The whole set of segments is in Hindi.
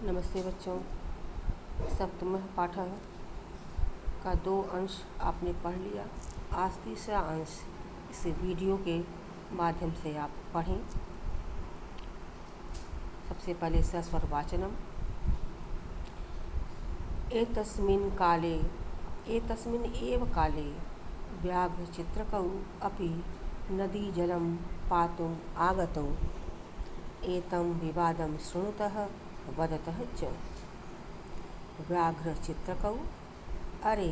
नमस्ते बच्चों। सप्तमः पाठ का 2 अंश आपने पढ़ लिया। आज तीसरा अंश इस वीडियो के माध्यम से आप पढ़ें। सबसे पहले सस्वर वाचनम। एतस्मिन् एव काले व्याघ्रचित्रकौ अपि नदीजलं पातुम् आगतौ। एतं विवादं शृणुतः वदतः च। व्याघ्रचित्रकौ अरे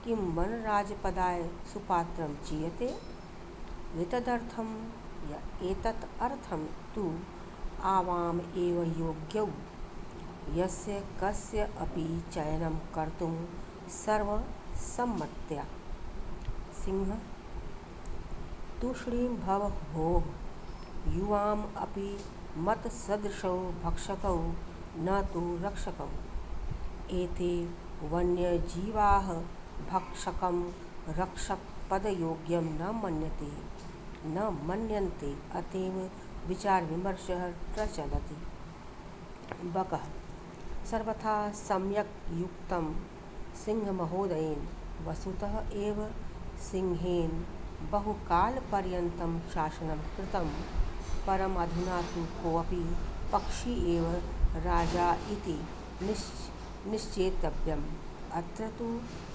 किं वनराजपदाय सुपात्रं चीयते। एतदर्थं या एतत् अर्थं तु आवाम एव योग्यौ यस्य कस्य अपि चयनं कर्तुं सर्वसम्मत्या। सिंह तूष्णीं भव भोः युवाम् अपि मत्सदृशौ भक्षकौ न तु रक्षकौ। एते वन्यजीवाः भक्षकं रक्षकपदयोग्यं न मन्यन्ते अतएव विचारविमर्शः प्रचलति। बकः सर्वथा सम्यक् युक्तं सिंहमहोदयेन वस्तुतः एव सिंहेन बहुकालपर्यन्तं शासनं कृतं, परम् अधुना तु कोऽपि पक्षी एव राजा इति निश्चेतव्यम्। अत्र तु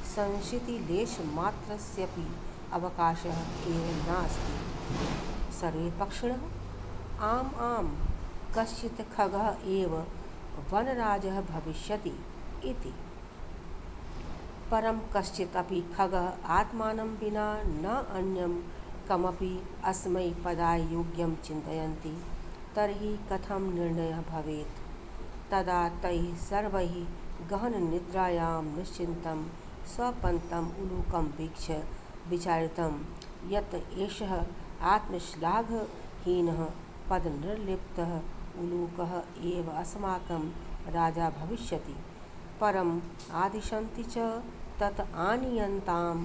संशितिलेशमात्रस्यापि अवकाशः एव नास्ति। सर्वे पक्षिणः आम् कश्चित् खगः एव वनराजः भविष्यति इति, परं कश्चित् अपि खगः आत्मानं विना न अन्यं कमपि अस्मै पदाय योग्यं चिन्तयन्ति तर्हि कथं निर्णयः भवेत्। तदा तैः सर्वैः गहननिद्रायां निश्चिन्तं स्वपन्तम् उलूकं वीक्ष्य विचारितं यत् एषः आत्मश्लाघहीनः पदनिर्लिप्तः उलूकः एव अस्माकं राजा भविष्यति। परम् आदिशन्ति च तत् आनीयन्तां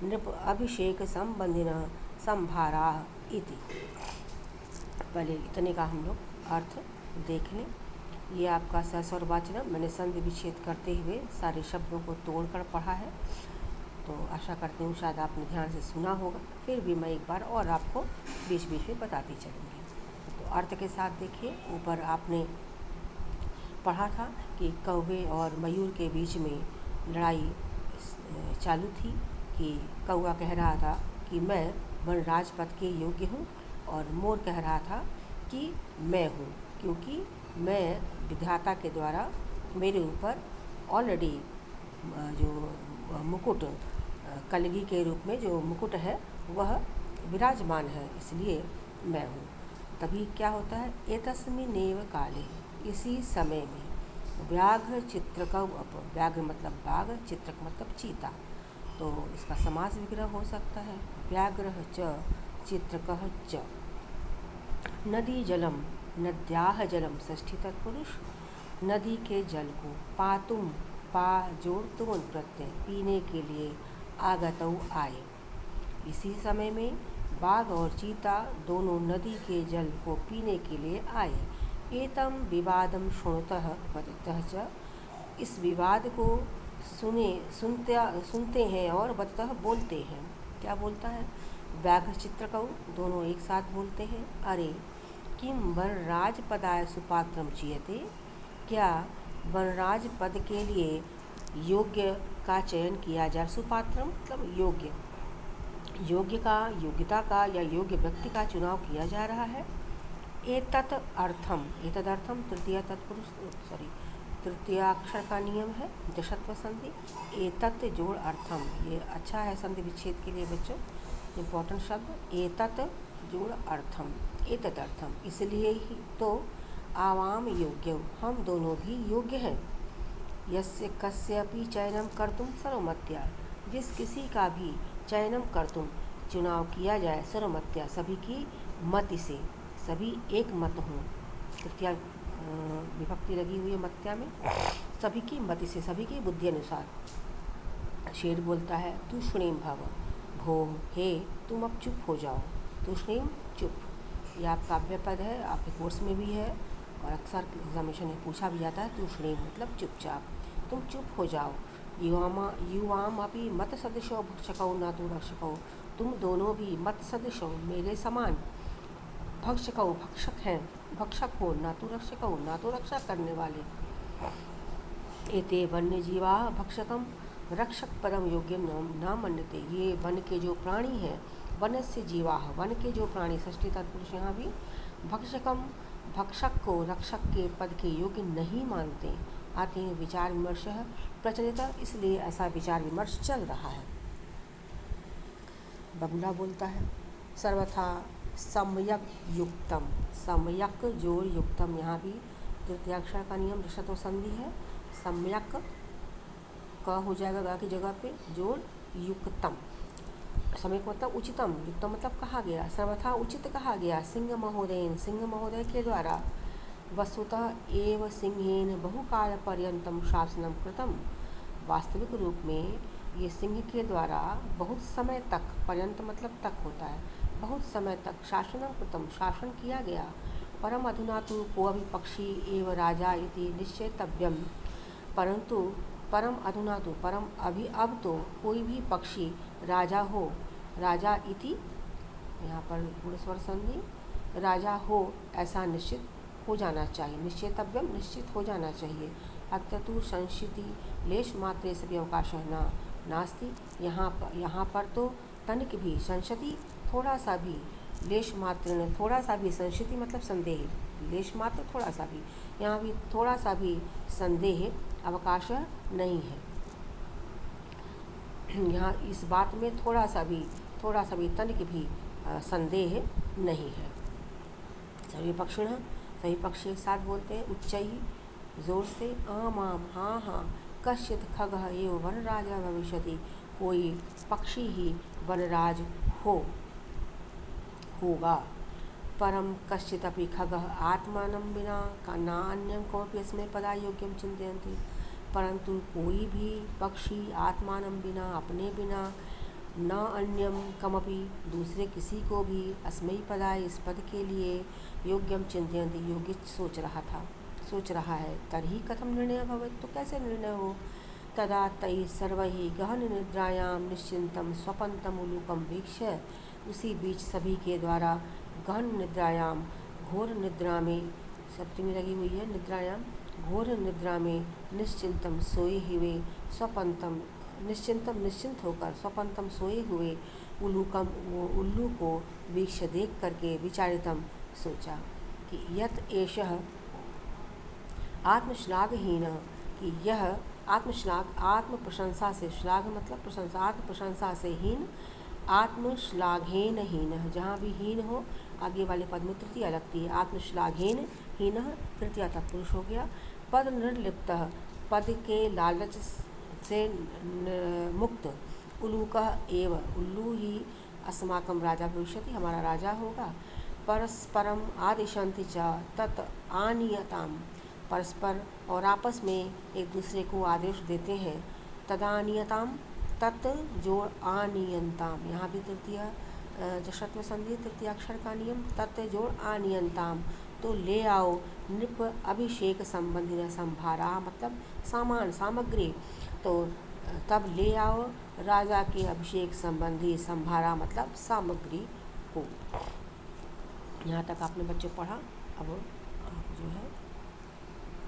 नृप अभिषेकसम्बन्धिनः संभाराः इति। पहले इतने का हम लोग अर्थ देख लें। ये आपका सस्वर वाचनम मैंने संधि विच्छेद करते हुए सारे शब्दों को तोड़कर पढ़ा है, तो आशा करती हूँ शायद आपने ध्यान से सुना होगा। फिर भी मैं एक बार और आपको बीच बीच में बताती चलूँगी। तो अर्थ के साथ देखिए, ऊपर आपने पढ़ा था कि कौवे और मयूर के बीच में लड़ाई चालू थी कि कौवा कह रहा था कि मैं वनराज पद के योग्य हूँ और मोर कह रहा था कि मैं हूँ, क्योंकि मैं विधाता के द्वारा मेरे ऊपर ऑलरेडी जो मुकुट कलगी के रूप में जो मुकुट है वह विराजमान है, इसलिए मैं हूँ। तभी क्या होता है, एतस्मिन्नेव काले इसी समय में व्याघ्र चित्रकौ अप, व्याघ्र मतलब बाघ, चित्रक मतलब चीता, तो इसका समास विग्रह हो सकता है। व्याघ्रः च चित्रकः च। नदी जलम, नद्याः जलम षष्ठी तत्पुरुष। नदी के जल को पातुम, पा जोड़ तुम प्रत्यय, पीने के लिए आगतौ आए। इसी समय में बाघ और चीता दोनों नदी के जल को पीने के लिए आए। एतम विवादम शृणुतः वदतः च। इस विवाद को सुनते हैं और वदतः बोलते हैं। क्या बोलता है, व्याघ्र चित्रकौ दोनों एक साथ बोलते हैं, अरे किम वनराज पदाय सुपात्रम चीयते। क्या वनराज पद के लिए योग्य का चयन किया जाए। सुपात्रम मतलब योग्य, योग्यता का या योग्य व्यक्ति का चुनाव किया जा रहा है। एतत् अर्थम तृतीय अक्षर का नियम है जशत्व संधि। एतत् जोड़ अर्थम, ये अच्छा है संधि विच्छेद के लिए बच्चों, इम्पोर्टेंट शब्द। एतत् जोड़ अर्थम, एतत् अर्थम, इसलिए ही तो आवाम योग्य, हम दोनों भी योग्य हैं। यस्य कस्यापि चयनं कर्तुं सर्वमत्या, जिस किसी का भी चयनं कर्तुं चुनाव किया जाए, सर्वमत्या सभी की मति से, सभी एक मत हों। तृतीया विभक्ति लगी हुई है मत्या में, सभी की मति से, सभी की बुद्धि अनुसार। शेर बोलता है, तूष्णीम भव भो, हे तुम अब चुप हो जाओ। तूष्णीम चुप, यह आपका अव्यय पद है, आपके कोर्स में भी है और अक्सर एग्जामिनेशन में पूछा भी जाता है तूष्णीम मतलब चुपचाप, तुम चुप हो जाओ। युवाम अपि मत सदृशो भक्षकौ न तो रक्षकौ, तुम दोनों भी मत सदृशो मेरे समान भक्षकौ भक्षक हैं, भक्षक हो, न तो रक्षकौ न तो रक्षा करने वाले। एते वन्य जीवा भक्षकम रक्षक परम योग्यम न मन्यते, ये वन के जो प्राणी हैं, वन से जीवा, वन के जो प्राणी, षष्ठी तत्पुरुष यहाँ भी भक्षकम भक्षक को रक्षक के पद के योग्य नहीं मानते। आते हैं विचार विमर्श प्रचलित, इसलिए ऐसा विचार विमर्श चल रहा है। बगुला बोलता है सर्वथा सम्यक युक्तम, सम्यक जोड़ युक्तम, यहाँ भी तृतीयाक्षर का नियम ऋषतो संधि है। सम्यक क हो जाएगा गा की जगह पे, जोड़ युक्तम, सम्यक मतलब उचितम, युक्तम मतलब कहा गया, सर्वथा उचित कहा गया। सिंह महोदयन, सिंह महोदय के द्वारा, वस्तुतः एव सिंहेन बहुकाल पर्यंतम शासनम कृतम, वास्तविक रूप में ये सिंह के द्वारा बहुत समय तक, पर्यंत मतलब तक होता है, बहुत समय तक शासनम कृतम शासन किया गया। परम अधुना तो को अभी पक्षी एव राजा इति निश्चेतव्यम, परंतु परम अधुना तो, परम अभी अब तो कोई भी पक्षी राजा हो, राजा इति यहाँ पर गुण स्वर संधि, राजा हो ऐसा निश्चित हो जाना चाहिए, निश्चेतव्यम निश्चित हो जाना चाहिए। अत्र तु संशिति लेश मात्रे सभी अवकाश न नास्ति, यहाँ पर तो तनिक भी, संशति थोड़ा सा भी, लेश मात्र थोड़ा सा भी, संशिति मतलब संदेह, लेश मात्र थोड़ा सा भी, यहाँ भी थोड़ा सा भी संदेह अवकाश नहीं है। यहाँ इस बात में थोड़ा सा भी तनिक भी संदेह नहीं है। सभी पक्षिण, सभी पक्षी एक साथ बोलते हैं उच्चई जोर से, आम आम हाँ हाँ, कश्चित खगः एव वनराजा भविष्यति, कोई पक्षी ही वनराज होगा। परम कश्चिदपि खगः आत्मानं विना नान्यं कमपि अस्मै पदा योग्यं चिन्तयन्ति, परंतु कोई भी पक्षी आत्मानं बिना, अपने बिना, न अन्यम कमपि दूसरे किसी को भी, अस्मै पदाय इस पद के लिए, योग्यम चिन्तयन्ति योग्य सोच रहा है। तर्हि कथम निर्णय भवेत्, तो कैसे निर्णय हो। तदा तैः सर्वैः गहन निद्रायां निश्चिंतम स्वपंतम उलूकम वीक्ष्य, उसी बीच सभी के द्वारा गहन निद्रायाम, घोर निद्रा में, सप्तमी लगी हुई है, निद्रायाम घोर निद्रा में, निश्चिंतम सोए हुए, स्वपंतम निश्चिंतम निश्चिंत होकर, स्वपंतम सोए हुए, उल्लूकम उल्लू को वीक्ष्य देख करके, विचारितम सोचा कि यत एषः आत्मश्लाघहीन, कि यह आत्मश्लाघ, आत्म प्रशंसा से, श्लाघ मतलब प्रशंसा, आत्म प्रशंसा से हीन, आत्मश्लाघेन हीन, जहाँ भी हीन हो आगे वाले पद में तृतीया लगती है, आत्मश्लाघेन हीन तृतीया तत्पुरुष हो गया। पद निर्लिप्त, पद के लालच से मुक्त, उलूकः एव, उल्लू ही अस्माकं राजा भविष्यति, हमारा राजा होगा। परस्परम आदिशन्ति च तत् आनीयताम, परस्पर और आपस में एक दूसरे को आदेश देते हैं। तदानीयताम, तत् जोड़ आनीयंताम, यहाँ भी तृतीय जशत्व संधि, तृतीय अक्षर का नियम, तत् जोड़ आनीयंताम, तो ले आओ, नृप अभिषेक संबंधी न संभारा मतलब सामान सामग्री, तो तब ले आओ राजा के अभिषेक संबंधी, संभारा मतलब सामग्री को। यहाँ तक आपने बच्चों पढ़ा। अब आप जो है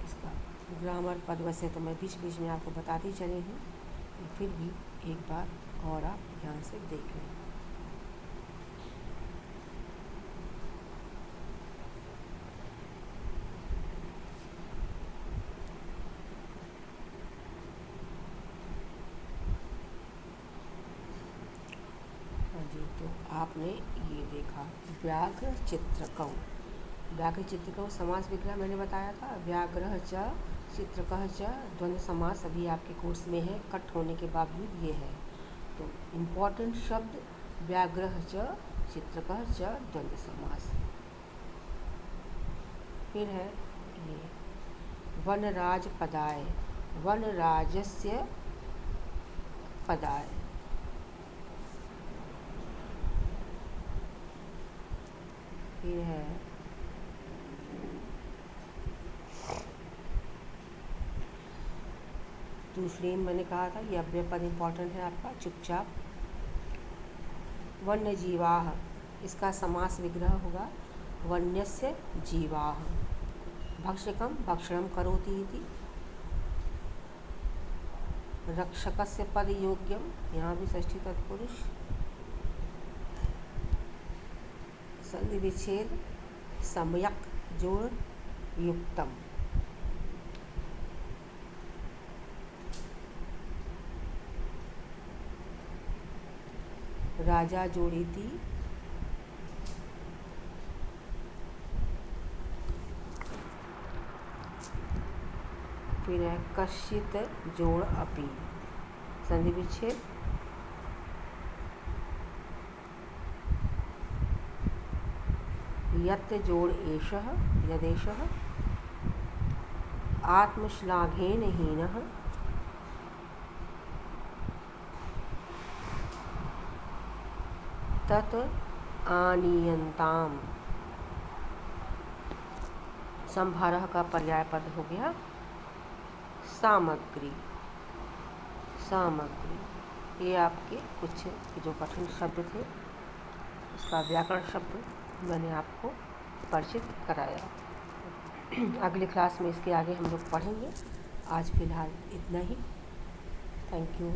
इसका ग्रामर पद वैसे तो मैं बीच बीच में आपको बताती चली हूँ, फिर भी एक बार और आप ध्यान से देख लें। जी, तो आपने ये देखा व्याघ्र चित्रकौ, व्याघ्र चित्रकौ समास विग्रह मैंने बताया था, व्याघ्र च चित्रकः च द्वंद्व समास अभी आपके कोर्स में है, कट होने के बावजूद ये है। तो इम्पॉर्टेंट शब्द व्याघ्र च चित्रकः च द्वंद्व समास। फिर है ये वनराज पदाय, वनराजस्य पदाय, फिर है दूसरे में मैंने कहा था ये अव्यय पद इम्पॉर्टेंट है आपका, चुपचाप। वन्य जीवाह, इसका समास विग्रह होगा वन्यस्य जीवाः। भक्षकम भक्षणम करोति इति। रक्षकस्य पद योग्यम, यहाँ भी षष्ठी तत्पुरुष। संधि विच्छेद सम्यक जोड़ युक्तम। राजा जोड़ीति, फिर है कश्चित जोड़ अपि, संधि विच्छेद यत् जोड़ एषः यदेषः। आत्मश्लाघेन हीनः, तत् आनीयन्ताम्। संभारः का पर्याय पद हो गया सामग्री। सामग्री, ये आपके कुछ जो कठिन शब्द थे उसका व्याकरण शब्द मैंने आपको परिचित कराया। अगली क्लास में इसके आगे हम लोग पढ़ेंगे। आज फिलहाल इतना ही। Thank you.